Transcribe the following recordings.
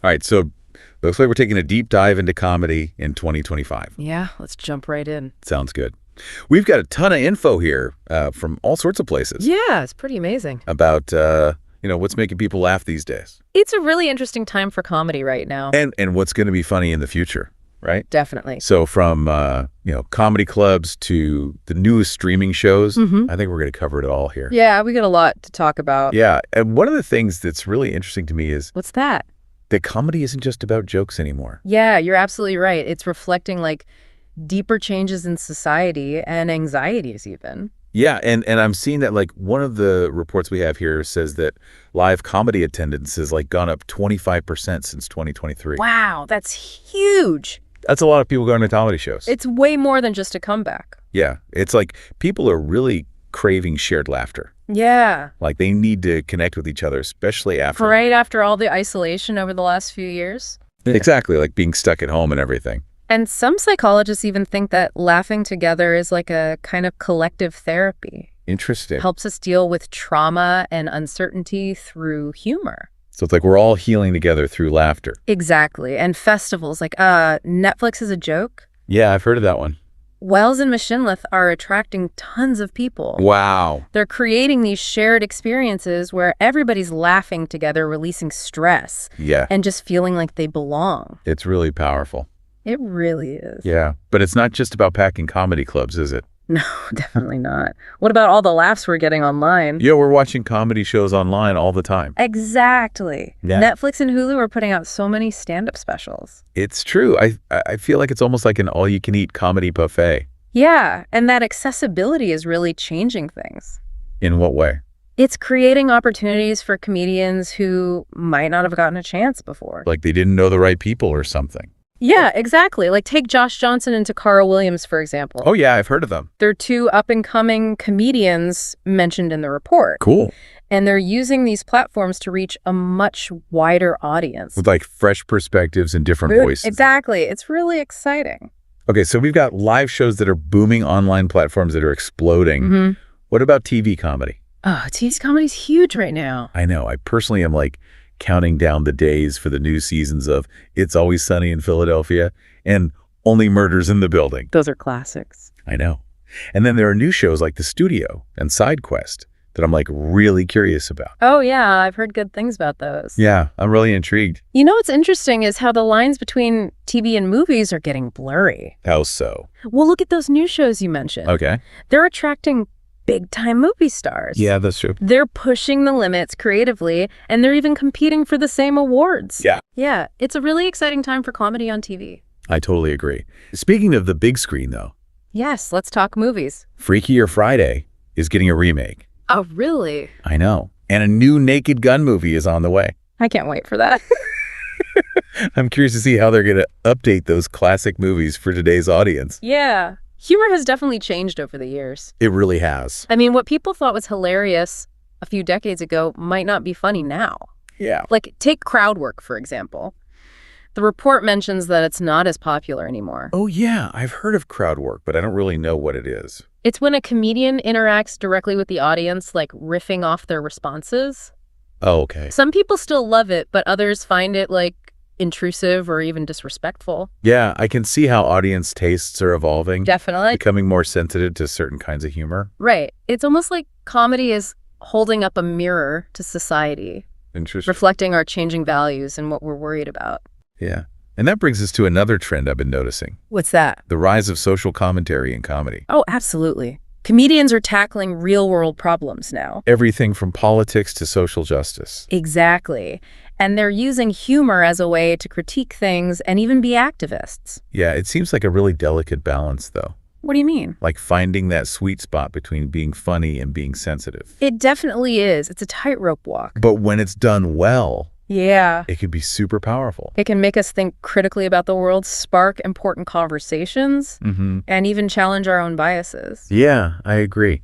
All right, so looks like we're taking a deep dive into comedy in 2025. Yeah, let's jump right in. Sounds good. We've got a ton of info here from all sorts of places Yeah, it's pretty amazing. about, what's making people laugh these days It's a really interesting time for comedy right now. and what's going to be funny in the future, right? Definitely. So from, comedy clubs to the newest streaming shows, I think we're going to cover it all here. Yeah, we got a lot to talk about. Yeah, and one of the things that's really interesting to me is What's that? that comedy isn't just about jokes anymore. Yeah, you're absolutely right. It's reflecting deeper changes in society and anxieties even. Yeah, and I'm seeing that one of the reports we have here says that live comedy attendance has gone up 25% since 2023. Wow, that's huge. That's a lot of people going to comedy shows. It's way more than just a comeback. Yeah, it's people are really craving shared laughter. Yeah. They need to connect with each other, especially after. Right after all the isolation over the last few years. Exactly, being stuck at home and everything. And some psychologists even think that laughing together is like a kind of collective therapy. Interesting. Helps us deal with trauma and uncertainty through humor. So it's we're all healing together through laughter. Exactly. And festivals Netflix is a joke. Yeah, I've heard of that one. Wells and Machinlith are attracting tons of people. Wow. They're creating these shared experiences where everybody's laughing together, releasing stress. Yeah. And just feeling like they belong. It's really powerful. It really is. Yeah. But it's not just about packing comedy clubs, is it? No, definitely not. What about all the laughs we're getting online? Yeah, we're watching comedy shows online all the time. Exactly. Yeah. Netflix and Hulu are putting out so many stand-up specials. It's true. I feel like it's almost like an all-you-can-eat comedy buffet. Yeah, and that accessibility is really changing things. In what way? It's creating opportunities for comedians who might not have gotten a chance before. They didn't know the right people or something. Yeah, exactly. Take Josh Johnson and Takara Williams, for example. Oh, yeah, I've heard of them. They're two up-and-coming comedians mentioned in the report. Cool. And they're using these platforms to reach a much wider audience. With fresh perspectives and different voices. Exactly. It's really exciting. Okay, so we've got live shows that are booming, online platforms that are exploding. What about TV comedy? Oh, TV comedy's huge right now. I know. I personally am counting down the days for the new seasons of It's Always Sunny in Philadelphia and Only Murders in the Building. Those are classics. I know. And then there are new shows like The Studio and SideQuest that I'm really curious about. Oh, yeah. I've heard good things about those. Yeah, I'm really intrigued. You know what's interesting is how the lines between TV and movies are getting blurry. How so? Well, look at those new shows you mentioned. Okay. They're attracting big-time movie stars. Yeah, that's true. They're pushing the limits creatively, and they're even competing for the same awards. Yeah. Yeah, it's a really exciting time for comedy on TV. I totally agree. Speaking of the big screen, though. Yes, let's talk movies. Freakier Friday is getting a remake. Oh, really? I know. And a new Naked Gun movie is on the way. I can't wait for that. I'm curious to see how they're going to update those classic movies for today's audience. Yeah. Humor has definitely changed over the years. It really has. I mean, what people thought was hilarious a few decades ago might not be funny now. Yeah. Take crowd work, for example. The report mentions that it's not as popular anymore. Oh, yeah. I've heard of crowd work, but I don't really know what it is. It's when a comedian interacts directly with the audience, riffing off their responses. Oh, okay. Some people still love it, but others find it, intrusive or even disrespectful. Yeah, I can see how audience tastes are evolving. Definitely. Becoming more sensitive to certain kinds of humor. Right. It's almost like comedy is holding up a mirror to society, Interesting. reflecting our changing values and what we're worried about. Yeah. And that brings us to another trend I've been noticing. What's that? The rise of social commentary in comedy. Oh, absolutely. Comedians are tackling real-world problems now. Everything from politics to social justice. Exactly. And they're using humor as a way to critique things and even be activists. Yeah, it seems like a really delicate balance, though. What do you mean? Finding that sweet spot between being funny and being sensitive. It definitely is. It's a tightrope walk. But when it's done well, yeah, it can be super powerful. It can make us think critically about the world, spark important conversations, and even challenge our own biases. Yeah, I agree.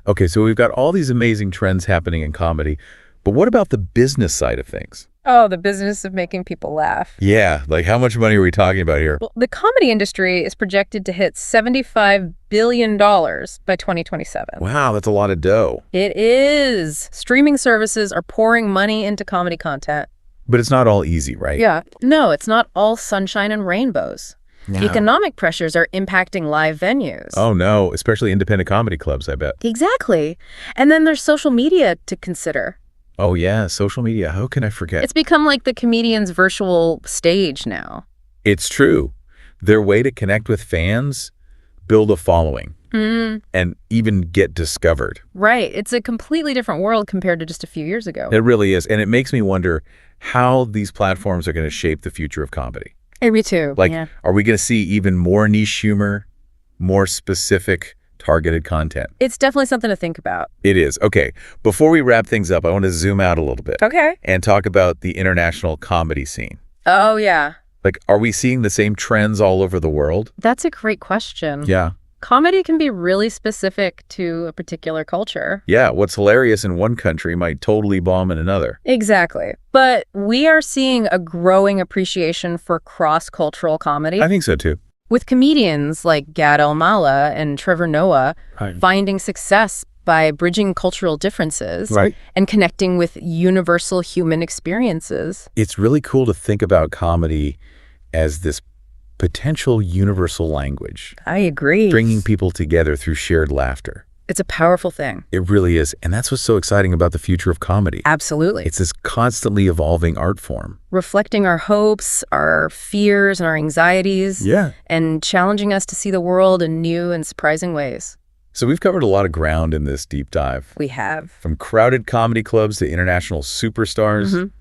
Okay, so we've got all these amazing trends happening in comedy, but what about the business side of things? Oh, the business of making people laugh. Yeah, how much money are we talking about here? Well, the comedy industry is projected to hit $75 billion by 2027. Wow, that's a lot of dough. It is. Streaming services are pouring money into comedy content. But it's not all easy, right? Yeah. No, it's not all sunshine and rainbows. Yeah. Economic pressures are impacting live venues. Oh, no, especially independent comedy clubs, I bet. Exactly. And then there's social media to consider. Oh, yeah, social media. How can I forget? It's become like the comedian's virtual stage now. It's true. Their way to connect with fans, build a following, and even get discovered. Right. It's a completely different world compared to just a few years ago. It really is. And it makes me wonder how these platforms are going to shape the future of comedy. Hey, me too. Like, Yeah. are we going to see even more niche humor, more specific, targeted content? It's definitely something to think about. It is. Okay, before we wrap things up, I want to zoom out a little bit Okay. and talk about the international comedy scene. Oh, yeah. Like, are we seeing the same trends all over the world? That's a great question. Yeah. Comedy can be really specific to a particular culture. Yeah, what's hilarious in one country might totally bomb in another. Exactly. But we are seeing a growing appreciation for cross-cultural comedy, I think so, too. with comedians like Gad Elmaleh and Trevor Noah finding success by bridging cultural differences and connecting with universal human experiences. It's really cool to think about comedy as this potential universal language, I agree. bringing people together through shared laughter. It's a powerful thing. It really is. And that's what's so exciting about the future of comedy. Absolutely. It's this constantly evolving art form. Reflecting our hopes, our fears, and our anxieties. Yeah. And challenging us to see the world in new and surprising ways. So we've covered a lot of ground in this deep dive. We have. From crowded comedy clubs to international superstars,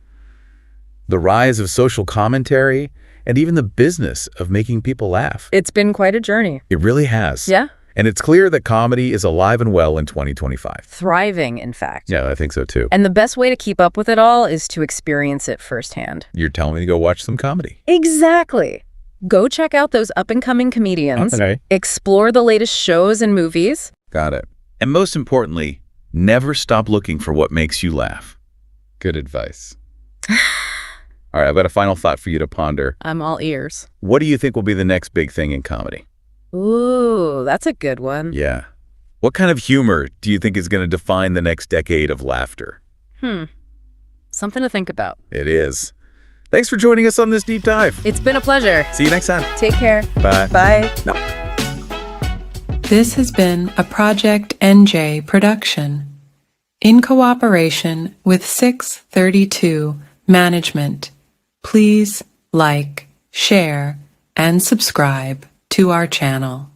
the rise of social commentary, and even the business of making people laugh. It's been quite a journey. It really has. Yeah. And it's clear that comedy is alive and well in 2025. Thriving, in fact. Yeah, I think so too. And the best way to keep up with it all is to experience it firsthand. You're telling me to go watch some comedy. Exactly. Go check out those up-and-coming comedians. Okay. Explore the latest shows and movies. Got it. And most importantly, never stop looking for what makes you laugh. Good advice. All right, I've got a final thought for you to ponder. I'm all ears. What do you think will be the next big thing in comedy? Ooh, that's a good one. Yeah. What kind of humor do you think is going to define the next decade of laughter? Something to think about. It is. Thanks for joining us on this deep dive. It's been a pleasure. See you next time. Take care. Bye. Bye. No. This has been a Project NJ production in cooperation with 632 Management. Please like, share, and subscribe to our channel.